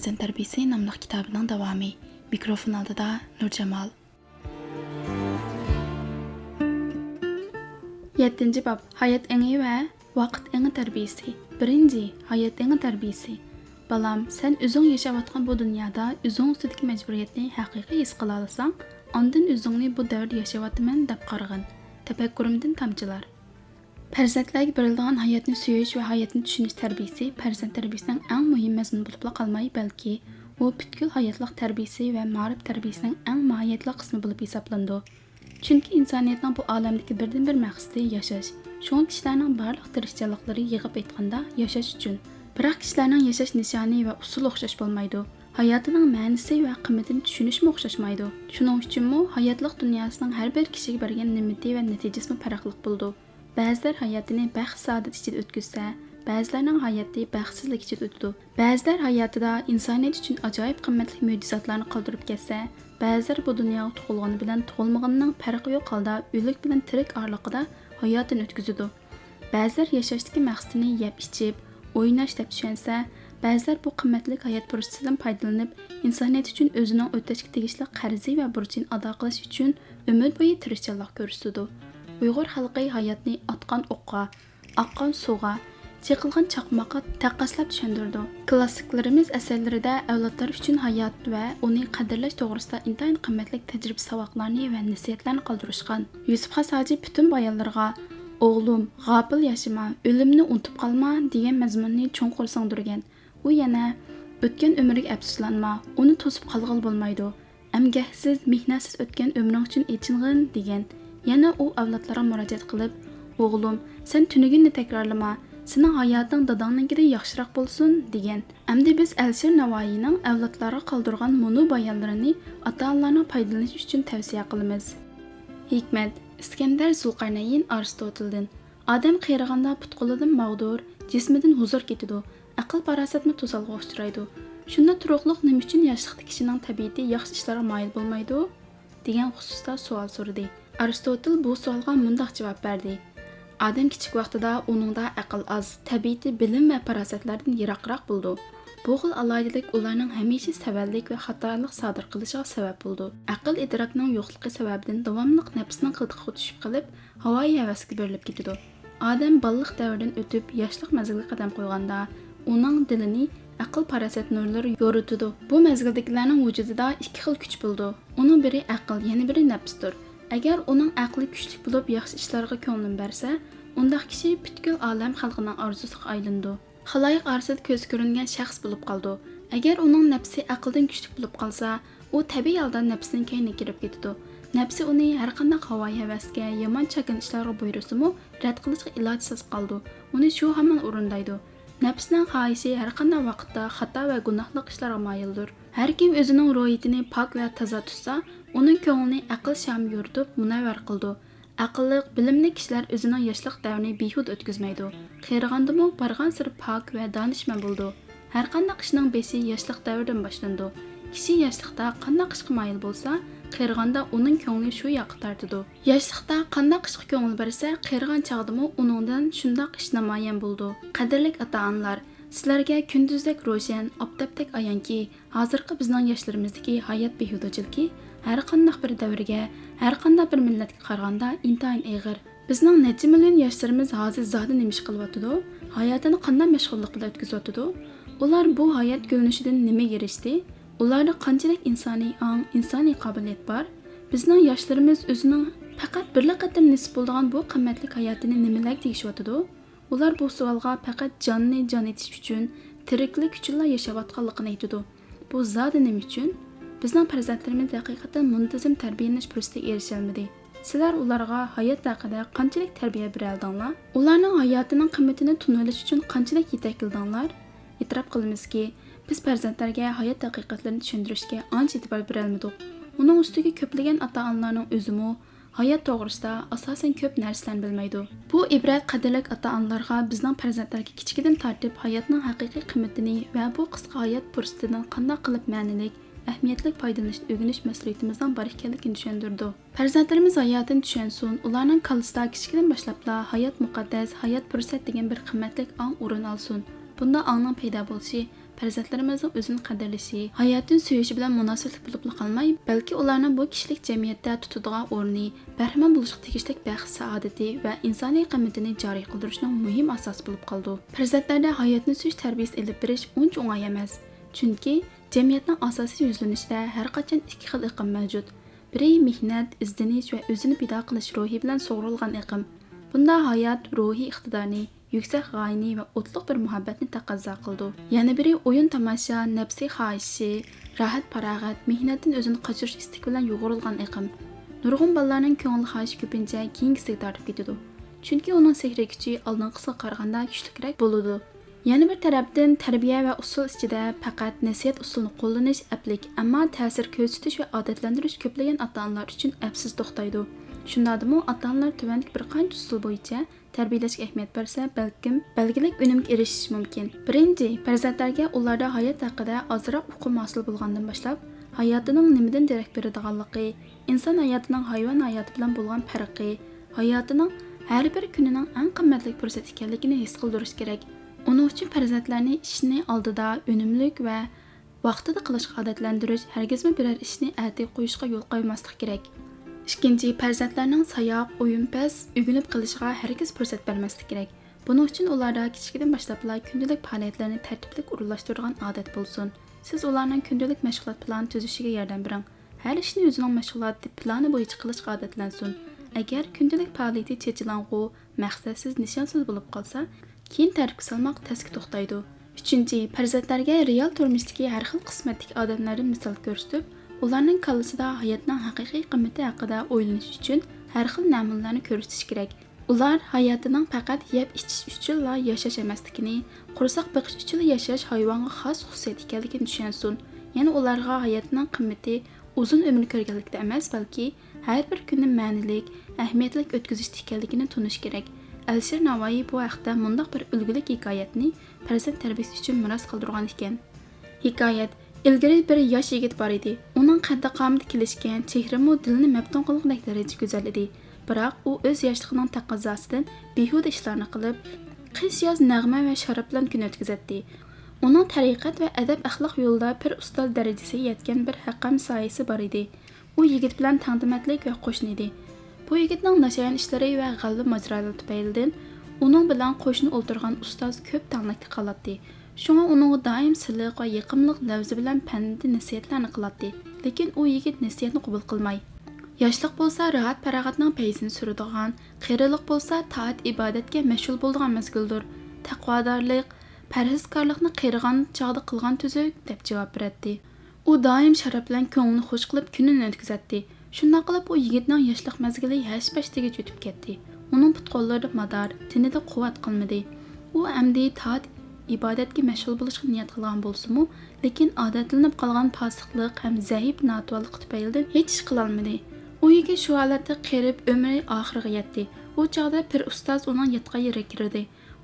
Perzent Terbiyisi nomli kitobining davomi. Mikrofon oldida Nurjamol. 7. bab hayot engi va vaqt engi tarbiyasi. 1. hayot engi tarbiyasi. Balam, sen o'zing yashayotgan bu dunyoda o'zing ustidagi majburiyatni haqiqiy his qila olsang, ondan o'zingni bu davrda yashayotman deb qarag'in. Tafakkurimdan tamchilar. Farzandlarga berilgan hayotni suyish va hayotni tushunish tarbiyasi farzand tarbiyasining eng muhim mazmuni bo'lib qolmay, balki u butkul hayotlik tarbiyasi va ma'rif tarbiyasining eng mohiyatli qismi bo'lib hisoblandi. Chunki insoniyatning bu olamdagi birdan-bir maqsadi yashash. Shunga kishilarning barliq tirishchiliklari yig'ib aytganda yashash uchun. Biroq kishilarning yashash nishoni va usuli o'xshash bo'lmaydi. Hayotining ma'nosi va qiymatini tushunishmi o'xshashmaydi. Shuning uchunmi hayotlik dunyosining har bir kishiga bergan nimati va natijasi farqli bo'ldi. Ba'zilar hayotini baxt saodat ichida o'tkazsa, ba'zilarning hayoti baxtsizlik ichida o'tadi. Ba'zilar hayotida insoniyat uchun ajoyib qimmatli mo'jizotlarni qoldirib ketsa, ba'zilar bu dunyoga tug'ilgani bilan tug'ilmaganining farqi yo'q holda o'lik bilan tirik oraliqida hayotini o'tkazadi. Ba'zilar yashashdagi maqsadini yeb-ichib, o'ynash deb tushunsa, ba'zilar bu qimmatli hayot fursatidan foydalanib, insoniyat uchun o'zining o'tashga tegishli qarzi va burchini ado qilish uchun umr bo'yi tirishchilik ko'rsatadi. Uyg'ur xalqi hayotni otgan o'qqa, oqqan suvga, chiqilgan chaqmoqqa taqqoslab tushundirdi. Klassiklarimiz asarlarida avlodlar uchun hayot va uni qadrlash to'g'risida intayin qimmatli tajriba saboqlarni va nasihatlarni qoldirishgan. Yusuf Hasaji butun bayonlarga "O'g'lim, g'afil yashama, o'limni unutib qolma" degan mazmunni cho'nqur singdirgan. U yana "O'tgan umriga afsuslanma, uni to'sib qolg'il bo'lmaydi. Amgaksiz, mehnatsiz o'tgan umring uchun eching'in" degan. Yana u avlodlarga murojaat qilib, "O'g'lim, sen tunugunni takrorlama, sening hayoting dadangnikidan yaxshiroq bo'lsin" degan. Endi biz Alisher Navoiyning avlodlarga qoldirgan mono bayonlarini ota-onalarning foydalanishi uchun tavsiya qilamiz. Hikmat İskender Zulqarnayn Aristoteldan. Odam qayraganda putqulidan mag'dur, jismidan huzur ketadi, aql farosatni to'salg'a uchraydi. Shunda turuqliq nima uchun yoshlikda kishining tabiati yaxshi ishlarga moyil bo'lmaydi degan xususda savol so'radi. Aristotel bu savolga mundaq javob berdi. Odam kichik vaqtida uningda aql oz, tabiati bilim va farosatlardan yiroqroq bo'ldi. Bu xil alaydilik ularning hamisha savallik va xatolik sodir qilishiga sabab bo'ldi. Aql idrokning yo'qligi sababidan davomli nafsning qildiqqa tushib qolib, havoyi havasga berilib ketadi. Odam balliq davridan o'tib yoshlik mazgiliga qadam qo'yganda, uning dilini aql farosat nurlari yoritadi. Bu mazgildagilarning vujudida ikki xil kuch bo'ldi. Uning biri aql, yana biri nafsdir. Agar uning aqli kuchli bo'lib yaxshi ishlarga ko'ngil bersa, undaq kishi butkul olam xalqining orzusiga aylandi. Xaloyiq orasida ko'z ko'ringan shaxs bo'lib qoldi. Agar uning nafsi aqldan kuchli bo'lib qolsa, u tabiiy holda nafsining kayniga kirib ketadi. Nafsi uni har qanday havoyi havasga, yomon chakin ishlarga buyursimi, rad qilishga ilojsiz qoldi. Uni shu hamon o'rindaydi. Nafsning xohishi har qanday vaqtda xato va gunohli ishlarga moyildir. Har kim o'zining ro'yitini pok va toza tutsa, uning ko'nglini aql shami yoritib munavvar qildi. Aqlliq, bilimli kishilar o'zining yoshlik davrini behud o'tkazmaydi. Qayragandimi bargan sir pok va donishmand bo'ldi. Har qanday ishning beshi yoshlik davridan boshlandi. Kishi yoshlikda qanday ishga moyil bo'lsa, qayraganda uning ko'ngli shu yoqqa tortadi. Yoshlikda qanday ishga ko'ngil bersa, qayragan chog'dimi uningdan shundoq ish namoyon bo'ldi. Qadrli ota-onalar, sizlarga kunduzdek ro'shan, oftobdek ayonki, hozirgi bizning yoshlarimizdagi hayot behudachilik har qanday bir davrga, har qanday bir millatga qaraganda intayin og'ir. Bizning necha million yoshlarimiz hozir zodi nima ish qilyotdi? Hayotini qanday mashg'ullik bilan o'tkazayotdi? Ular bu hayot ko'rinishidan nima erishdi? Ularda qanchalik insoniy ong, insoniy qobiliyat bor? Bizning yoshlarimiz o'zining faqat bir qatam nisb bo'lgan bu qimmatli hayotini nimalar deyishyotdi? Ular bu savolga faqat jonni jon etish uchun, tiriklik uchun yashayotganligini aytadi. Bu zodi nima uchun? Bizning farzandlarimiz haqiqatan muntazam tarbiyalanish fursatiga erisha olmadi. Sizlar ularga hayot haqida qanchalik tarbiya berildinglar? Ularning hayotining qiymatini tushunish uchun qanchalik yetakildinglar? E'tirof qilamizki, biz farzandlarga hayot haqiqatlarini tushuntirishga ancha e'tibor berolmadik. Uning ustiga ko'plagan ota-onalarning o'zimi hayot to'g'risida asosan ko'p narsalarni bilmaydi. Bu ibrat qadrli ota-onalarga bizning farzandlarga kichikdan tortib hayotning haqiqiy qiymatini va bu qisqa hayot fursatidan qanday qilib ma'nilik, ahamiyatli foydalanishni o'rganish mas'uliyatimizdan bor ekanligini tushundirdi. Farzandlarimiz hayotini tushunsin, ularning qalbida kichikdan boshlabla hayot muqaddas, hayot fursat degan bir qimmatli ong o'rin olsin. Bunda ongning paydo bo'lishi farzandlarimizning o'zini qadrlashi, hayotni suyishi bilan munosabatli bo'lib qolmay, balki ularning bu kishilik jamiyatda tutadigan o'rni, bahramand bo'lishga tegishli baxt saodati va insoniy qiymatini joriy qildirishning muhim asosi bo'lib qoldi. Farzandlarda hayotni suyish tarbiyasi olib berish uncha o'ng'ay emas. Chunki jamiyatning asosiy yuzlanishida har qachon ikki xil iqim mavjud. Biri mehnat, izdenish va o'zini pido qilish ruhi bilan sug'urilgan iqim. Bunda hayot ruhiy iqtidorni, yuksak g'oyani va o'tliq bir muhabbatni taqozo qildi. Yana biri o'yin tomosha, nafsiy xohishi, rahat farog'at, mehnatdan o'zini qochirish istagi bilan yo'g'rilgan iqim. Nurg'un bolalarning ko'ngil xohishi ko'pincha keyingisiga tortib ketadi. Chunki uning sehriy kuchi oldinqisiga qaraganda kuchliroq bo'ladi. Yana bir tarafdan tarbiya va usul ichida faqat nasihat usulini qo'llanish aplik, ammo ta'sir ko'rsatish va odatlantirish ko'plagan ota-onalar uchun afsus to'xtaydi. Shundadimi ota-onalar tuvandagi bir qancha usul bo'yicha tarbiyalashga ahamiyat bersa, balkim belgilik unumga erishish mumkin. Birinchi, farzandlarga ularda hayot haqida ozroq uqum hosil bo'lgandan boshlab, hayotining nimadan darak beradiganligi, inson hayotining hayvon hayoti bilan bo'lgan farqi, hayotining har bir kunining eng qimmatli fursat ekanligini his qildirish kerak. Uning uchun farzandlarni ishni oldida unumlik va vaqtida qilishga odatlantirish, hargizmi biror ishni erta qo'yishga yo'l qo'ymaslik kerak. Ikkinchi, farzandlarning sayoq, o'yinpaz, o'rganib qilishiga hargiz fursat bermaslik kerak. Buning uchun ularda kichikdan boshlabla kundalik faoliyatlarni tartibli o'rinlashtirgan odat bo'lsin. Siz ularning kundalik mashg'ulot plani tuzishiga yordam bering. Har ishni o'zining mashg'ulot plani bo'yicha qilishga odatlansin. Agar kundalik faoliyati chechilang'u, maqsadsiz, nishonsiz bo'lib qolsa, keyin tartibga solmoq tasga to'xtaydi. Uchinchi, farzandlarga real turmushdagi har xil qismatdagi odamlardan misol ko'rsatib, ularning kallasida hayotning haqiqiy qiymati haqida o'ylanish uchun har xil namunalarni ko'rsatish kerak. Ular hayotining faqat yeb ichish uchunla yashash emasligini, qursoq beqish uchun yashash hayvonga xos xususiyat ekanligini tushunsin. Yana ularga hayotning qiymati uzun umr ko'rganlikda emas, balki har bir kunni ma'nilik, ahamiyatli o'tkazish ekanligini tunish kerak. Alisher Navoiy bu haqda mundaq bir ulgulik hikoyatni farzand tarbiyasi uchun meros qoldirgan ekan. Hikoyat: ilgari bir yosh yigit bor edi. Uning qaddi qomati kelishgan, chehrami dilni maftun qilgandek darajada go'zal edi. Biroq u o'z yoshligining taqozosidan behuda ishlarni qilib, qish-yoz nag'ma va sharob bilan kun o'tkazatdi. Uning tariqat va adab axloq yo'lida bir ustoz darajasiga yetgan bir haqqam soyasi bor edi. U yigit bilan taqdimatlik va qo'shni edi. Bu yigitning nashayan ishlari va g'alva majrolari tufaylidan uning bilan qo'shni o'ltirgan ustoz ko'p tanlakka qolatdi. Shunga uning doim siliq va yiqimliq lavzi bilan pandi nasihatlarni qiladi. Lekin u yigit nasihatni qabul qilmay, yoshlik bo'lsa rahat farog'atning payzini suradigan, qiyrilik bo'lsa toat ibodatga mashg'ul bo'ladigan mazgildir. Taqvodorlik, parhezkorlikni qiyrigan chog'da qilgan tuzuk deb javob beradi. U doim sharob bilan ko'nglini xush qilib kunini o'tkazadi. Shunday qilib u yigitning yoshlik mazgili hash-pashtiga o'tib ketdi. Uning put-qo'llarida mador, tinida quvvat qilmadi. U amdi toat ibodatga mashg'ul bo'lishga niyat qilgan bo'lsa-mu, lekin odatlanib qolgan fosiqlik ham zaif notuvalik tufaylidan hech ish qila olmadi. U yigit shu holatda qirib umri oxiriga yetdi. U chog'da bir ustoz uning yotgan yeriga kirdi.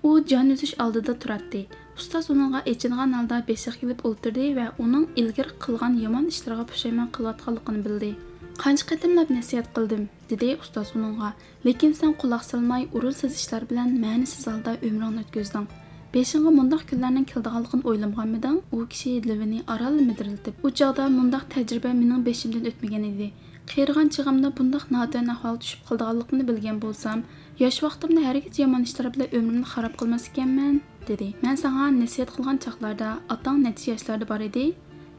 U jon uzish oldida turadi. Ustoz uningga echingan holda beshiq kelib o'ltirdi va uning ilgari qilgan yomon ishlariga pushaymon qilayotganligini bildi. Qancha qatimlab nasihat qildim, dedi ustoz uningga. Lekin sen quloq solmay, urulsiz ishlar bilan ma'nisiz holda umringni o'tkazding. Beshinga mundaq kunlarning keldiganligini o'ylamaganmiding? U kishi livini arol midiriltib, u chog'da mundaq tajriba mening beshimdan o'tmagan edi. Qiyirgan chig'imda bundaq noto'g'ri ahvol tushib qoldiganligini bilgan bo'lsam, yosh vaqtimda hargiz yomon ishlar bilan umrimni xarob qilmas ekanman, dedi. Men senga nasihat qilgan chaqlarda otang necha yoshlarda bor edi?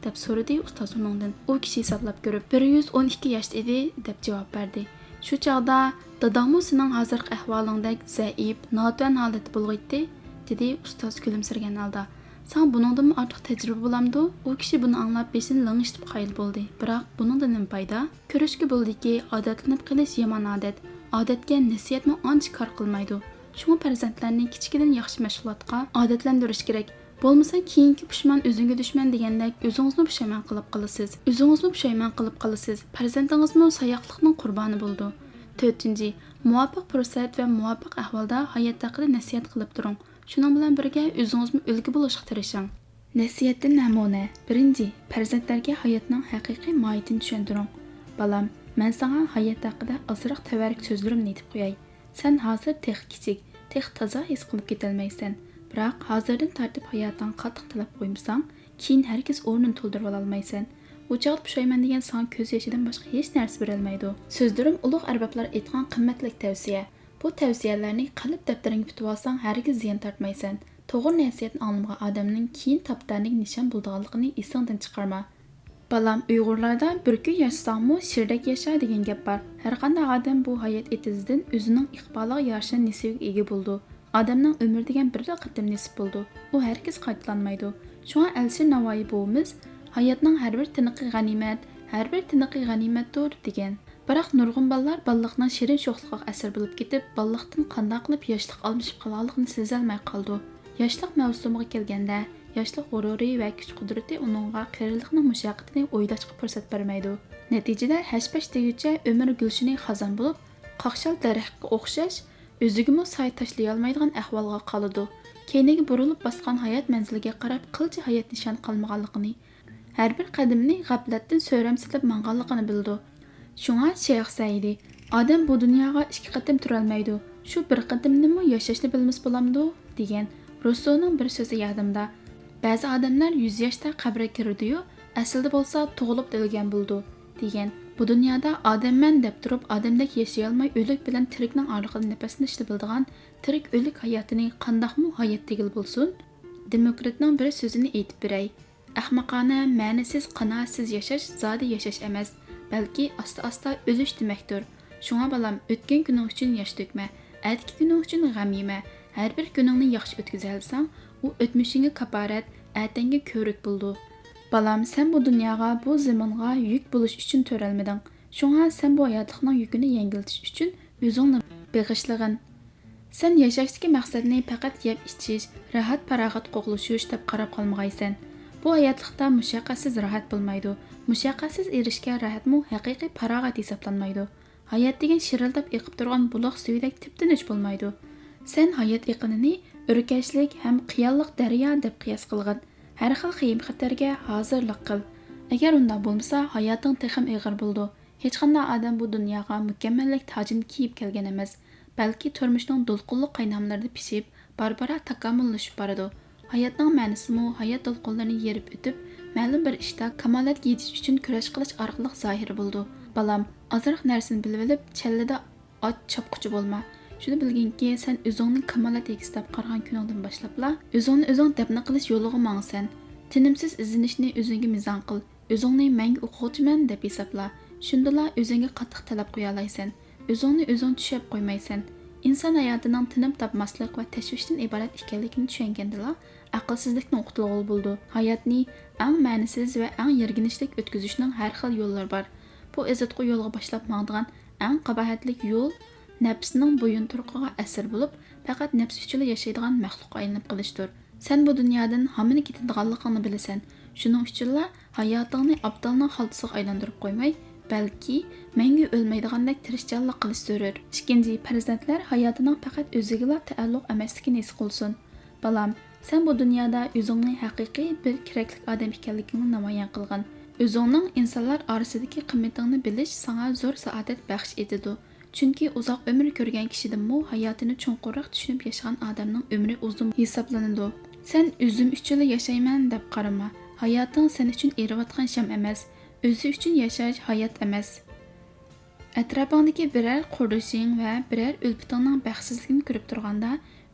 deb so'radi ustoz uningdan. U kishi hisoblab ko'rib, 112 yoshda edi deb javob berdi. Shu chog'da dadammu sening hozirgi ahvolingdek zaif, noto'g'ri holatda bo'lg'aydi, dedi ustoz kulimsirgan holda. Sen buningdan ortiq tajriba bo'lamdi? U kishi buni anglab beshini lang'ishtib qayil bo'ldi. Biroq buningdan nima foyda? Ko'rishga bo'ldiki, odatlanib qilish yomon odat. Odatga nasihatmi ancha kor qilmaydi. Shunga farzandlarni kichikdan yaxshi mashg'ulotga odatlantirish kerak. Bo'lmasa keyingi pushman o'zingga dushman degandek o'zingizni pushaymon qilib qolasiz. O'zingizni pushaymon qilib qolasiz. Farzandingizmi sayoqlikning qurboni bo'ldi. 4. Muvofiq fursat va muvofiq ahvolda hayot haqida nasihat qilib turing. Shuning bilan birga o'zingizni ulgu bo'lishga tirishing. Nasihatdan namuna. 1. Farzandlarga hayotning haqiqiy mohiyatini tushuntiring. Balam, men senga hayot haqida ozroq tavarik so'zlarimni aytib qo'yay. Sen hozir tex kichik, tex toza his qilib ketolmaysan. Biroq hozirdan tortib hayotdan qattiq talab qo'ymasang, keyin hargiz o'rnini to'ldirib ololmaysan. Bu chog'da pushayman degan san ko'z yoshidan boshqa hech narsa berolmaydi. So'zlarim ulug' arboblar aytgan qimmatli tavsiya. Bu tavsiyalarni qalb daftaringga bitib olsang, hargiz ziyon tortmaysan. To'g'ri nasihatni anglamagan odamning keyin topdarlik nishon bo'lganligini esingdan chiqarma. Balam, Uyg'urlarda bir kun yashasangmu shirdek yasha degan gap bor. Har qanday odam bu hayot etizidan o'zining iqboliga yarasha nasibaga ega bo'ldi. Odamning umri degan bir qatim nasib bo'ldi. U hargiz qaytalanmaydi. Shunga Alisher Navoiy buvimiz hayotning har bir tiniqi g'animatdir degan. Biroq nurg'un ballar balliqning shirin sho'xligiga asir bo'lib ketib, balliqdan qanday qilib yoshlik almashib qolganligini sezolmay qoldi. Yoshlik mavsumiga kelganda, yoshlik g'ururi va kuch-qudrati uningga qarilikning mushaqqatini o'ylashga fursat bermaydi. Natijada hash-pash deguncha umr gulshini xazon bo'lib, qaqshal daraxtga o'xshash o'zigimi soy tashlay olmaydigan ahvolga qoladi. Keyniga burilib bosgan hayot manziliga qarab qilcha hayot nishon qolmaganligini, har bir qadamini g'aflatdan so'ramsilib manganligini bildi. Shunga Shayx Saidi, odam bu dunyoga ikki qatim turolmaydi. Shu bir qatimnimi yashashni bilmas bo'lamdi degan Russoning bir so'zi yodimda. Ba'zi odamlar 100 yoshda qabrga kirdi-yu, aslida bo'lsa tug'ilib o'lgan bo'ldi degan. Bu dunyoda odamman deb turib, odamdek yashay olmay o'lik bilan tirikning orqasida nafaslanishni bildigan tirik o'lik hayotini qandoqmi hayot degil bo'lsin? Demokratning bir so'zini aytib beray. Ahmoqona, ma'nisiz, qanoatsiz yashash zodi yashash emas, balki asta-asta o'lish demakdir. Shunga balam, o'tgan kuning uchun yosh to'kma, atki kuning uchun g'am yema. Har bir kuningni yaxshi o'tkazalsang, u o'tmishingga kafarat, atanga ko'rik bo'ldi. Balam, sen bu dunyoga, bu zamonga yuk bo'lish uchun to'ralmading. Shunga sen bu hayotlikning yukini yengiltish uchun o'zingni beg'ishlag'in. Sen yashashdagi maqsadni faqat yeb ichish, rahat farog'at qo'g'lishish deb qarab qolmag'aysan. Bu hayotlikda mushaqqatsiz rahat bo'lmaydi. Mushaqqatsiz erishgan rahatmu haqiqiy farog'at hisoblanmaydi. Hayot degan shirildab eqib turgan buloq suvidek tip-tinish bo'lmaydi. Sen hayot eqinini o'rkashlik ham qiyonliq daryo deb qiyos qilgin. Har xil qiyin xatarga hozirlik qil. Agar unda bo'lmasa, hayoting texim og'ir bo'ldi. Hech qanday odam bu dunyoga mukammallik tojini kiyib kelgan emas, balki turmushning to'lqinli qaynamlarida pishib, barbara takomillashib boradi. Hayotning ma'nosimi hayot to'lqinlarini yerib o'tib, ma'lum bir ishda kamolatga yetish uchun kurash qilish orqali zohir bo'ldi. Balam, ozroq narsani bilib olib, challada ot chopquchi bo'lma. Shuni bilginki, sen o'zingni kamolat egistab qargan kuningdan boshlabla, o'zingni o'zing dafna qilish yo'liga mangsan. Tinimsiz izlanishni o'zingga mizon qil. O'zingni menga o'quvchiman deb hisobla. Shundala o'zingga qattiq talab qo'ya olaysan. O'zingni o'zing tushib qo'ymaysan. Inson hayotining tinim topmaslik va tashvishdan iborat ekanligini tushungandala, aqlsizlikni o'qitilish bo'ldi. Hayotni eng ma'nisiz va eng yerginishlik o'tkazishning har xil yo'llari bor. Bu izzatqo yo'lga boshlab mangdigan eng qabahatlik yo'l nafsning bo'yin turqiga asir bo'lib, faqat nafs uchun yashaydigan maxluqqa aylanib qolishdir. Sen bu dunyodan hamini ketadiganligini bilasan. Shuning uchunla hayotingni abdalning xaltasiga aylantirib qo'ymay, balki menga o'lmaydigandek tirishchanlik qilish zarur. Ikkinchi, farzandlar hayotining faqat o'ziga taalluq emasligini his qilsin. Balam, sen bu dunyoda o'zingni haqiqiy bir kerakli odam ekanligingni namoyon qilgan. O'zingning insonlar orasidagi qimmatingni bilish sana zo'r saodat baxsh etadi. Chunki uzoq umr ko'rgan kishidanmi hayotini chunqurroq tushunib yashagan odamning umri uzun hisoblanadi. Sen o'zim uchun yashayman deb qarama. Hayoting sen uchun eriyotgan sham emas, o'zi uchun yashash hayot emas. Atrofingdagi biror qurdishing va biror o'lpitingning baxtsizligini ko'rib turganda,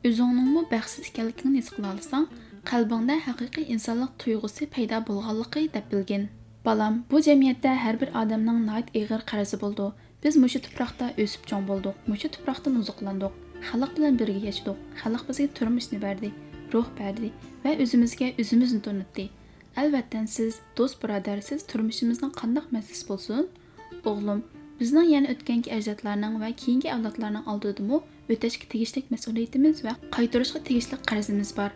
o'zingning baxtsiz ekanligini his qila olsang, qalbingda haqiqiy insonlik tuyg'usi paydo bo'lganligi deb bilgin. Balam, bu jamiyatda har bir odamning nayt ig'ir qarzi bo'ldi. Biz mushu tuproqda o'sib cho'ng bo'ldik. Mushu tuproqdan oziqlandik. Xalq bilan birga yashadik. Xalq bizga turmushni berdi, ruh berdi va o'zimizga o'zimizni tanitdi. Albatta siz, do'st birodarsiz turmushimizning qanday mazis bo'lsin? O'g'lim, bizning yana o'tganki ajdodlarning va keyingi avlodlarning oldidimi o'tashga tegishli mas'uliyatimiz va qaytarishga tegishli qarzimiz bor.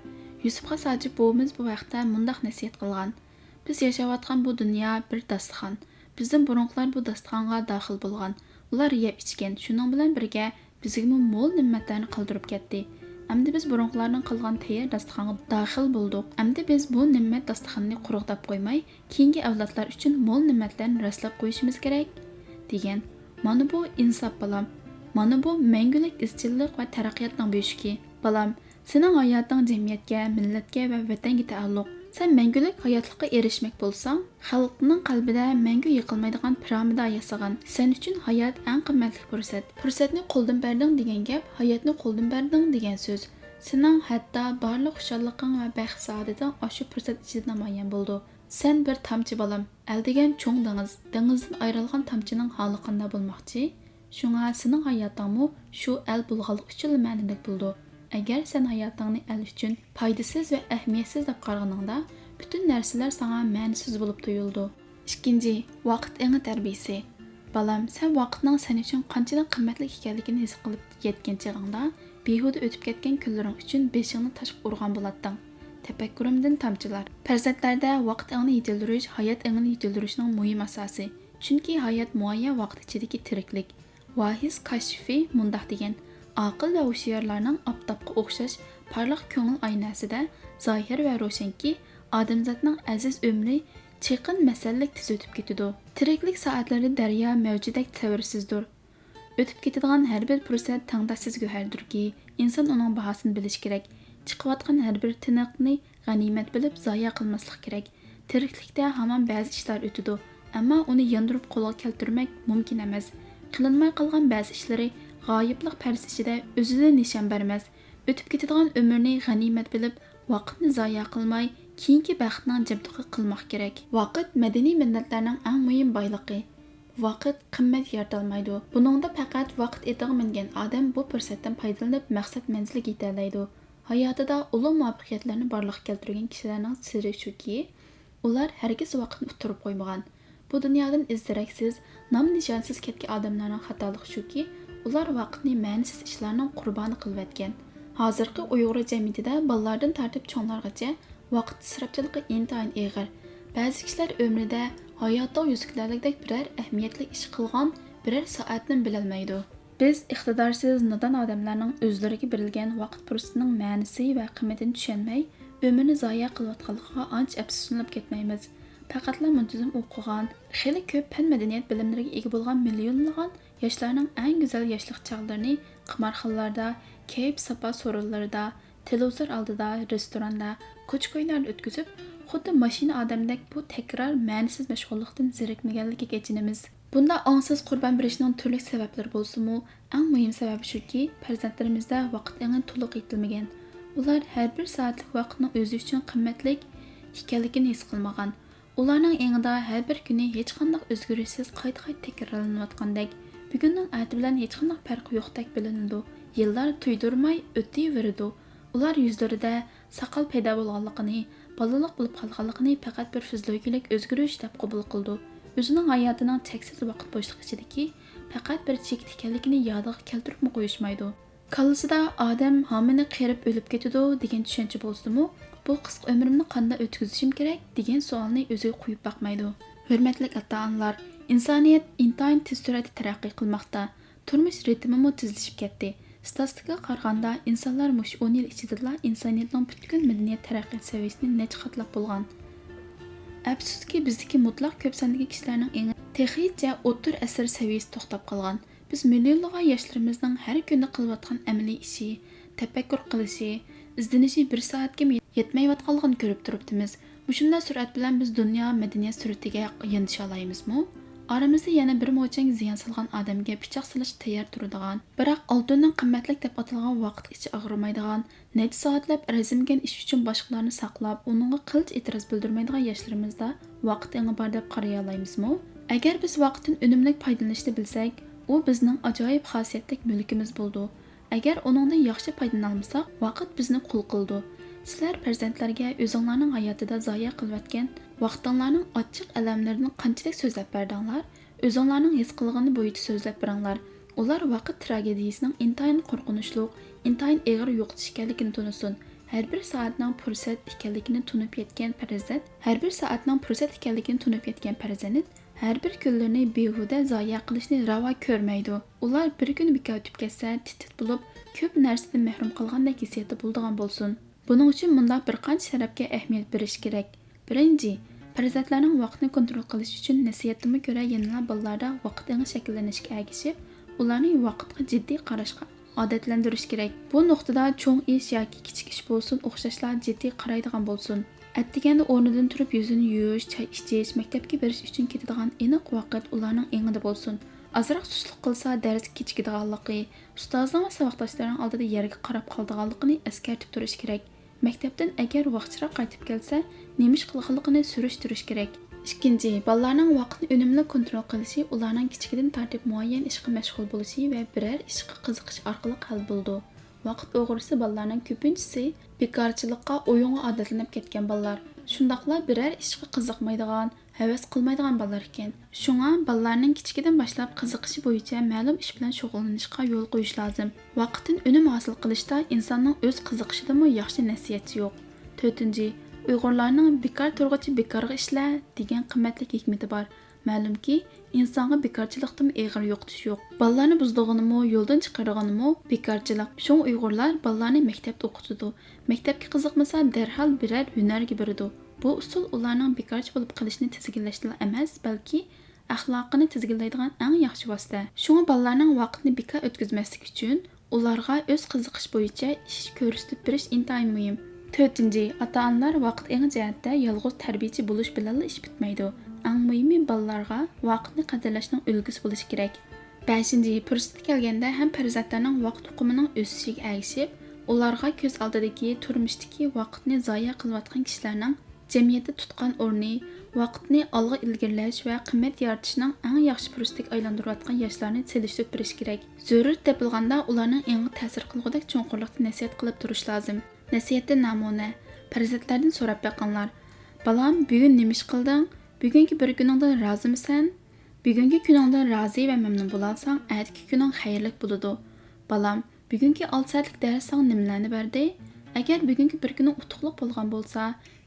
Yusufga Sajib buvimiz bu vaqtda mundaq nasihat qilgan. Biz yashayotgan bu dunyo bir dasturxon. Bizning burunqlar bu dasturxonga daxil bo'lgan. Ular yeb ichgan, shuning bilan birga bizga mo'l ne'matlarni qoldirib ketdi. Endi biz burunqlarning qilgan tayyor dasturxonga daxil bo'ldik. Endi biz bu ne'mat dasturxonini quruqdab qo'ymay, keyingi avlodlar uchun mo'l ne'matlarni raslab qo'yishimiz kerak degan. Mana bu insof balam. Mana bu mangulik izchillik va taraqqiyotning beshigi. Balam, Sening hayoting jamiyatga, millatga va vatanga taalluq. Sen мәңгүлік hayotlikqa erishmak bo'lsang, xalqning qalbida мәңгү yiqilmaydigan piramida yasagan. Sen uchun hayot eng qimmatli fursat. Fursatni qo'ldan berding degan gap, hayotni qo'ldan berding degan so'z. Sening hatto barliq xushalliqing va baxt saodating shu fursat ichida namoyon bo'ldi. Sen bir tamchi balam, el degan cho'ng dengiz, dengizdan ayrilgan tamchining holi qanday bo'lmoqchi? Shunga sening hayotingmi shu el bo'lganlik uchun ma'nilik bo'ldi. Əgər sən həyatını əl üçün faydasız və əhəmiyyətsiz deyə qarğanında, bütün narsalar sana mənisiz olub tuyuldu. İkinci, vaqt eng tərbiyəsi. Balam, sən vaqtның sən üçün qanchadan qimmatli ekanligini his qilib yetgan chağında, behuda o'tib ketgan kunlaring uchun beshingni tashib urgan bo'larding. Tafakkurimdan tamchilar. Farzandlarda vaqt engni yetildirish, hayot engni yetildirishning muhim asosi. Chunki hayot muayyan vaqt ichidagi tiriklik. Vahiz kashfi mundaq degan. Aqil və hushyorlarning oftobga o'xshash parlaq ko'ngil oynasida zohir va ro'shanki, odamzodning aziz umri chiqin masallik tez o'tib ketadi. Tiriklik soatlari daryo mavjudek tavarsizdir. O'tib ketadigan har bir fursat tangdasiz go'hardirki, inson uning bahosini bilish kerak. Chiqayotgan har bir tiniqni g'animat bilib zoya qilmaslik kerak. Tiriklikda hamon ba'zi ishlar o'tadi, ammo uni yondirib qo'lga keltirmak mumkin emas. Qilinmay qolgan ba'zi ishlari g'oyiblik parsishida o'zidan nishon bermas. O'tib ketadigan umrni g'animat bilib, vaqtni zoya qilmay, keyingi baxtning jabdug'i qilmoq kerak. Vaqt madaniy millatlarning eng muhim boyligi. Vaqt qimmat yaratolmaydi. Buningda faqat vaqt etiga mingan odam bu fursatdan foydalanib maqsad manziliga yeta oladi. Hayotida ulug' muvaffaqiyatlarni borliqqa keltirgan kishilarning siri shuki, ular hargiz vaqtni unutirib qo'ymagan. Bu dunyodan izdiraksiz, nom nishonsiz ketgan odamlarning xatoligi shuki, ular vaqtni ma'nisiz ishlarning qurboni qilib o'tgan. Hozirgi Uyg'ur jamiyatida bolalardan tortib cho'nglargacha vaqt isrofchiligi intayin og'ir. Ba'zi kishilar umrida hayotda yuzkilarlikdek biror ahamiyatli ish qilgan, biror soatni bilolmaydi. Biz iqtidorsiz, nodon odamlarning o'zlariga berilgan vaqt fursatining ma'nisi va qiymatini tushunmay, umrni zoya qilayotganligiga ancha afsuslanib ketmaymiz. Faqatla muntazam o'qigan, xeyli ko'p fan madaniyat bilimlariga ega bo'lgan millionlagan yoshlarning eng go'zal yoshlik chog'larini qimorxonalarda, kayf sapa so'rinlarida, televizor oldida, restoranda, ko'ch-ko'ylarda o'tkazib, xuddi mashina odamdek bu takror ma'nisiz mashg'ullikdan zerikmaganligiga kechinamiz. Bunda ongsiz qurbon berishning turli sabablari bo'lsa-mu, eng muhim sababi shuki, farzandlarimizda vaqt engin to'liq yetilmagan. Ular har bir soatlik vaqtning o'zi uchun qimmatli ekanligini his qilmagan. Ularning engida har bir kuni hech qanday o'zgarishsiz qayta-qayta takrorlanayotgandek, bugunning ati bilan hech qanday farqi yo'qdek bilinadi. Yillar tuydirmay o'taveradi. Ular yuzlarida soqol paydo bo'lganligini, bolalik bo'lib qolganligini faqat bir fiziologik o'zgarish deb qabul qildi. O'zining hayotining cheksiz vaqt bo'shliqi ichidagi faqat bir chek ekanligini yodiga keltirib qo'yishmaydi. Kallasida odam homini qerib o'lib ketadi degan tushuncha bo'lsa-mu, bu qisqa umrimni qanday o'tkazishim kerak degan savolni o'ziga qo'yib boqmaydi. Hurmatli ota-onalar, insoniyat intayin tez sur'atda taraqqiy qilmoqda. Turmush ritmimi tezlashib ketdi. Statistikaga qaraganda insonlar mush 10 yil ichida insoniyatning butkul madaniyat taraqqiyot saviyasini necha qatlab bo'lgan. Afsuski bizdagi mutlaq ko'p sondagi kishilarning eng texnicha o'ttir asr saviyasi to'xtab qolgan. Biz millionlagan yoshlarimizning har kuni qilayotgan amaliy ishi, tafakkur qilishi, izdenishi bir soatga yetmayotganligini ko'rib turibdimiz. Mushunday sur'at bilan biz dunyo madaniyat sur'atiga yondasha olamizmi? Aramizda yana bir mo'chang ziyon solgan odamga pichoq solish tayyor turadigan, biroq oltinning qimmatlik deb atalgan vaqt ichi og'rimaydigan, necha soatlab arzimgan ish uchun boshqalarni saqlab, uningga qilch e'tiroz bildirmaydigan yoshlarimizda vaqt engi bor deb qaraya olamizmi? Agar biz vaqtdan unumli foydalanishni bilsak, u bizning ajoyib xosiyatli mulkimiz bo'ldi. Agar uningdan yaxshi foydalana olmasak, vaqt bizni qul qildi. Sizlar farzandlarga o'zingizlarning hayotida zoya qilayotgan vaqtinglarning ochiq alamlarini qanchalik so'zlab berdinglar, o'zingizlarning his qilgani bo'yicha so'zlab beringlar. Ular vaqt tragediyasining intayin qo'rqinchli, intayin og'ir yo'qotish ekanligini tunusin. Har bir soatning fursat ekanligini tunib yetgan farzand, har bir kunlarni behuda zoya qilishni ravo ko'rmaydi. Ular bir kun bekor o'tib ketsa, titit bo'lib, ko'p narsadan mahrum qilgandek hissiyati bo'ladigan bo'lsin. Buning uchun bunda bir qancha tarafga ahamiyat berish kerak. Birinchi, farzandlarning vaqtni kontrol qilish uchun nasihatimga ko'ra yanada bolalarda vaqt engi shakllanishga ergishib, ularning vaqtga jiddiy qarashga odatlantirish kerak. Bu nuqtada cho'ng ish yoki kichik ish bo'lsin, o'xshashlar jiddiy qaraydigan bo'lsin. Attiganda o'rnidan turib yuzini yuvish, choy ichish, maktabga berish uchun ketadigan aniq vaqt ularning engida bo'lsin. Azroq susluq qilsa darsga kechikadiganligi, ustozning va saboqdoshlarining oldida yerga qarab qoldiganligini eskartib turish kerak. Maktabdan agar vaqtchiroq qaytib kelsa, nima ish qilganligini surishtirish kerak. Ikkinchi, bolalarning vaqtni unumli kontrol qilishi ularning kichikidan tortib muayyan ishga mashg'ul bo'lishi va biror ishga qiziqish orqali hal bo'ldi. Vaqt o'g'risi bolalarning ko'pinchisi bekorchilikqa, o'yinga odatlanib ketgan bolalar. Shundaqla biror ishga qiziqmaydigan, havas qilmaydigan bolalar ekan. Shunga bolalarning kichikidan boshlab qiziqishi bo'yicha ma'lum ish bilan shug'ullanishga yo'l qo'yish lozim. Vaqtdan unum hosil qilishda insonning o'z qiziqishidami yaxshi nasihatchi yo'q. 4. Uyg'urlarning bekor turg'ichi bekorga ishlar degan qimmatli hikmati bor. Ma'lumki, insonga bekorchilikdan eg'ir yo'qtish yo'q. Bolalarni buzdig'inimi, yo'ldan chiqarganimi bekorchilik. Shung Uyg'urlar bolalarni maktabda o'qitadi. Maktabga qiziqmasa, darhol biror hunarga beradi. Bu usul ularning bekorchi bo'lib qolishini tizginlashdan emas, balki axloqini tizginlaydigan eng yaxshi vosita. Shunga bolalarning vaqtini bekor o'tkazmaslik uchun ularga o'z qiziqish bo'yicha ish ko'rsatib berish intayin muhim. 4. Ota-onalar vaqt eng jihatda yolg'iz tarbiyachi bo'lish bilan ish bitmaydi. Eng muhimi bolalarga vaqtni qadrlashning ulgusi bo'lish kerak. 5. Fursat kelganda ham farzandlarning vaqt uqumining o'sishiga ergishib, ularga ko'z oldidagi turmushdagi vaqtni zoya qilayotgan kishilarning jamiyatda tutgan o'rni, vaqtni olg'a ilgirlash va qimmat yaratishning eng yaxshi fursatiga aylantirayotgan yoshlarni selishtirib berish kerak. Zarurat topilganda ularning eng ta'sir qilgudek cho'nqurlikda nasihat qilib turish lozim. Nasihatda namuna, farzandlardan so'rab baqinglar. Balam, bugun nima ish qilding? Bugungi bir kuningdan rozimisan? Bugungi kuningdan rozi va mamnun bo'lasan, ertaga kuning xayrlik bo'ladi. Balam, bugungi 6 soatlik darsing nimalarni berdi? Agar bugungi bir kuning utuqliq bo'lgan bo'lsa,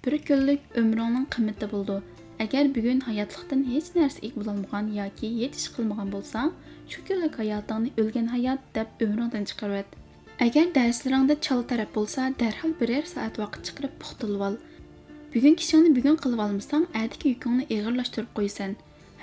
bir kunlik umringning qimmati bo'ldi. Agar bugun hayotlikdan hech narsa eg bo'lolmagan yoki hech ish qilmagan bo'lsang, shu kunlik hayotingni o'lgan hayot deb umringdan chiqarib. Agar darslaringda chala taraf bo'lsa, darhol biror soat vaqt chiqarib puxtilib ol. Bugun ishingni bugun qilib olmasang, ertaga yukingni og'irlashtirib qo'yasan.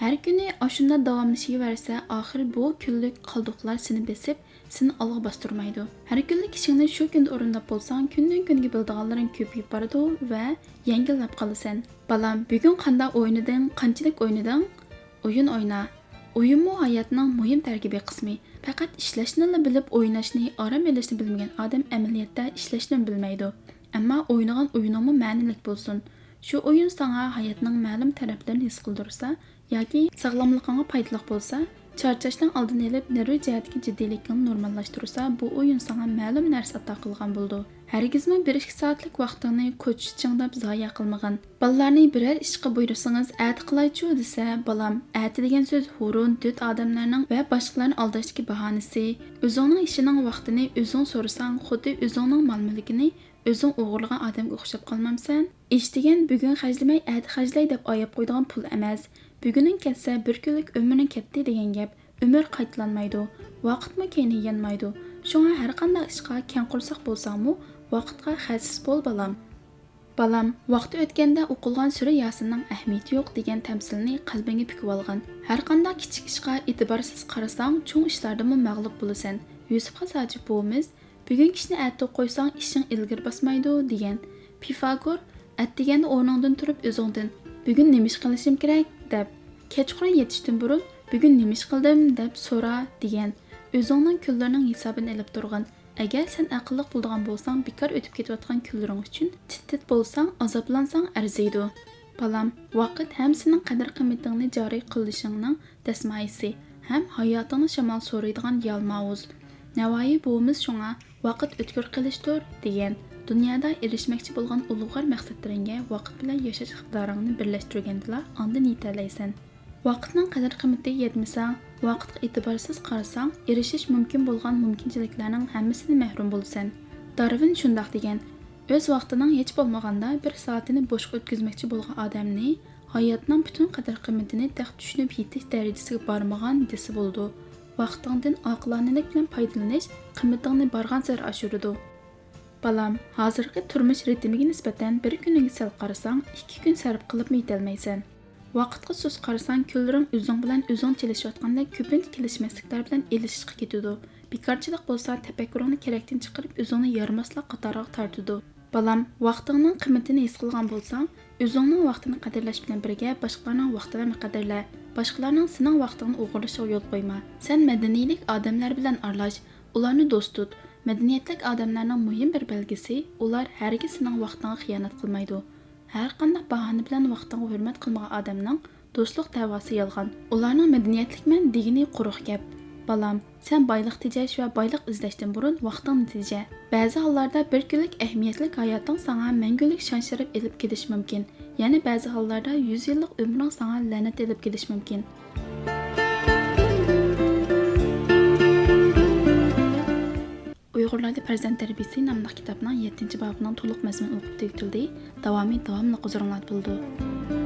Har kuni ashunda davomlashaversa, oxir bu kunlik qoldiqlar seni besib, seni olg'a bostirmaydi. Har kunlik ishingni shu kunda o'rindab bo'lsang, kundan kunga bildiganlaring ko'payib boradi va yengillab qolasan. Balam, bugun qanday o'ynading, qanchalik o'ynading? O'yin o'yna. O'yinmu hayotning muhim tarkibiy qismi. Faqat ishlashni bilib o'ynashni, orom olishni bilmagan odam amaliyotda ishlashni bilmaydi. Ammo o'ynagan o'yiningmi ma'nilik bo'lsin. Shu o'yin senga hayotning ma'lum taraflarini his qildirsa yoki sog'lomligingga foydali bo'lsa, charchashning oldini olib, nerv jihatdagi jiddiylikni normallashtirsa, bu o'yin senga ma'lum narsa ato qilgan bo'ldi. Hargizmi 1-2 soatlik vaqtingni ko'chishingdab zoya qilmagan. Bolalarni biror ishga buyursangiz, "Ati qilaychu" desa, "Balam, ati" degan so'z hurun, dud odamlarning va boshqalarni aldashdagi bahonasi. O'zingning ishining vaqtini o'zing so'rasang, xuddi o'zingning mol-mulkini o'zing o'g'irlagan odamga o'xshab qolmamsan? Ish degan bugun xajlamay, ati xajlay deb oyib qo'ydigan pul emas. Buguning ketsa, bir kunlik umring ketdi degan gap. Umr qaytlanmaydi, vaqtmi keyni yanmaydi. Shunga har qanday ishga keng qursoq bo'lsangmi, vaqtga xasis bo'l balam. Balam, vaqti o'tganda o'qilgan sura Yasinning ahamiyati yo'q degan tamsilni qalbingga pukib olgan. Har qanday kichik ishga e'tiborsiz qarasang, cho'ng ishlardami mag'lub bo'lasan. Yusuf Xasajib bo'miz, bugun ishni atda qo'ysang, ishing ilgir basmaydi degan. Pifagor, atdeganda o'rningdan turib o'zingdan, bugun nima ish qilishim kerak deb, kechqurun yetishdan burun, bugun nima ish qildim deb so'ra degan. O'zingning kunlarning hisobini olib turgan. Agar sen aqlli bo'lgan bo'lsang, bekor o'tib ketayotgan kunlaring uchun tit-tit bo'lsang, azoblansang arziydi. Balam, vaqt ham sening qadr-qimmatingni joriy qilishingning dasmayisi, ham hayotingni shamol so'raydigan yalmavuz. Navoiy bo'miz shunga vaqt o'tkir qilishdir degan. Dunyoda erishmoqchi bo'lgan ulug'vor maqsadlaringga vaqt bilan yashash iqtidoringni birlashtirganda ondan yetalaysan. Vaqtning qadr-qimmati yetmasang, vaqtga e'tiborsiz qarasang, erishish mumkin bo'lgan mumkinchiliklarning hammasini mahrum bo'lasan. Darwin shundoq degan, o'z vaqtining hech bo'lmaganda bir soatini bo'shqa o'tkazmoqchi bo'lgan odamni hayotning butun qadr-qimmatini taq tushunib yetish darajasiga bormagan desa bo'ldi. Vaqtingdan oqilonalik bilan foydalanish qimmatingni borgan sari oshiradi. Balam, hozirgi turmush ritmiga nisbatan bir kuniga sal qarasang, 2 kun sarf qilib yetolmaysan. Vaqtga sust qarasang, kunlaring o'zing bilan o'zing kelishayotganda ko'pincha kelishmasliklar bilan elishishga ketadi. Bekorchilik bo'lsa, tafakkuringni kerakdan chiqarib, o'zingni yaramaslik qatoriga tortidi. Balam, vaqtingning qimmatini his qilgan bo'lsang, o'zingning vaqtini qadrlash bilan birga boshqalarning vaqtini qadrla. Boshqalarning sening vaqtingni o'g'irlashiga yo'l qo'yma. Sen madaniylik odamlar bilan aralash, ularni do'st tut. Madaniyatlik odamlarning muhim bir belgisi, ular hargiz sening vaqtingga xiyonat qilmaydi. Har qanday bahona bilan vaqtingga hurmat qilmagan odamning do'stlik da'vosi yolg'on. Ularning madaniyatlikman degani quruq gap. Balam, sen boylik tejash va boylik izlashdan burun vaqtingni teja. Ba'zi hollarda bir kunlik ahamiyatli hayoting sana mangulik shon-sharaf elib kelishi mumkin. Ya'ni ba'zi hollarda 100 yillik umring sana la'nat elib kelishi mumkin. Uyghurlarda Perzent Terbiyisi nomli kitobning 7-chi bobining to'liq mazmuni o'qib tugatildi. Davomli ھۇزۇرۇڭلاردا بولىدۇ.